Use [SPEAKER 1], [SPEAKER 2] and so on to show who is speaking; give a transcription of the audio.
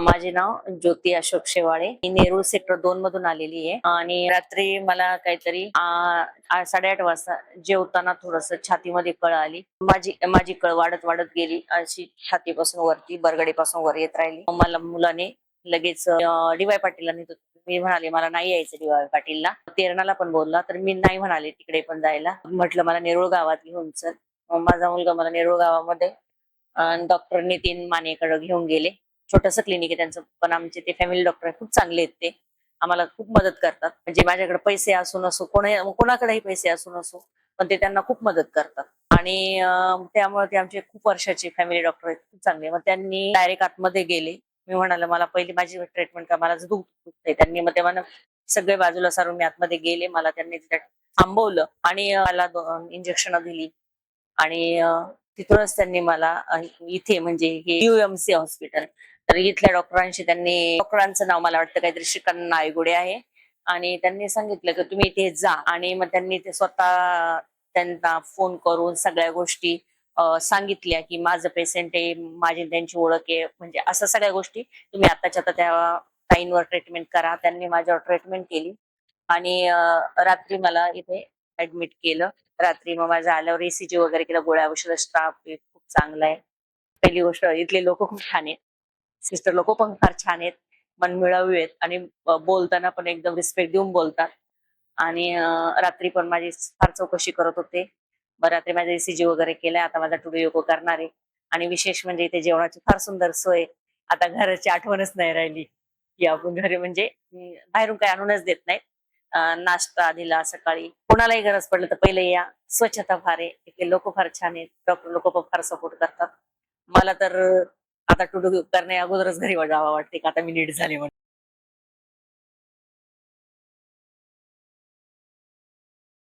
[SPEAKER 1] माझे नाव ज्योती अशोक शेवाळे. मी नेरूळ सेक्टर 2 मधून आलेली आहे आणि रात्री मला काहीतरी 8:30 वाजता जेवताना थोडस छातीमध्ये कळ आली. माझी माझी कळ वाढत वाढत गेली, अशी छातीपासून वरती बरगडीपासून वर येत राहिली. मग मला मुलाने लगेच डी.वाय पाटीलला नेत होते. मी म्हणाले मला नाही यायचं डी.वाय पाटीलला. तेरणाला पण बोलला तर मी नाही म्हणाले तिकडे पण जायला. म्हटलं मला नेरूळ गावात घेऊन चल. मग माझा मुलगा मला नेरूळ गावामध्ये डॉक्टर नितीन मानेकडे घेऊन गेले. छोटंसं क्लिनिक आहे त्यांचं, पण आमचे ते फॅमिली डॉक्टर खूप चांगले आहेत. ते आम्हाला खूप मदत करतात. म्हणजे माझ्याकडे पैसे असू नसो, कोणाकडेही पैसे असू नसो, पण ते त्यांना खूप मदत करतात. आणि त्यामुळे ते आमचे खूप वर्षाचे फॅमिली डॉक्टर आहेत, खूप चांगले. मग त्यांनी डायरेक्ट आतमध्ये गेले. मी म्हणाले मला पहिली माझी ट्रीटमेंट का, मला दुखतंय. त्यांनी मग तेव्हा सगळे बाजूला सारून मी आतमध्ये गेले. मला त्यांनी थांबवलं आणि मला इंजेक्शन दिली. आणि तिथूनच त्यांनी मला इथे म्हणजे हे UMC हॉस्पिटल, तर इथल्या डॉक्टरांचं नाव मला वाटतं काहीतरी श्रीकांत नायगुडे आहे. आणि त्यांनी सांगितलं की तुम्ही इथे जा. आणि मग त्यांनी ते स्वतः त्यांना फोन करून सगळ्या गोष्टी सांगितल्या की माझं पेशंट आहे, माझी त्यांची ओळख आहे, म्हणजे असं सगळ्या गोष्टी तुम्ही आताच्या आता त्या टाईमवर ट्रीटमेंट करा. त्यांनी माझ्यावर ट्रीटमेंट केली आणि रात्री मला इथे ऍडमिट केलं. रात्री मग माझं आल्यावर ECG वगैरे केलं, गोळ्या औषध, स्टाफ खूप चांगला आहे. पहिली गोष्ट इथले लोक खूप छान आहेत. सिस्टर लोक पण फार छान आहेत, मनमिळावू आहेत आणि बोलताना पण एकदम रिस्पेक्ट देऊन बोलतात. आणि रात्री पण माझी फार चौकशी करत होते. बरं, रात्री माझा ECG वगैरे केलाय. आता माझा टुडे एको करणार आहे. आणि विशेष म्हणजे इथे जेवणाची फार सुंदर सोय. आता घराची आठवणच नाही राहिली की आपण घरी म्हणजे बाहेरून काही आणूनच देत नाहीत. नाश्ता दिला सकाळी. कोणालाही गरज पडलं तर पहिले या. स्वच्छता फार आहे इथे, लोक फार छान आहेत, डॉक्टर लोक पण फार सपोर्ट करतात. मला तर आता टुडू करण्या अगोदरच घरी जावं वाटते, का आता मी नीट झाले म्हणून.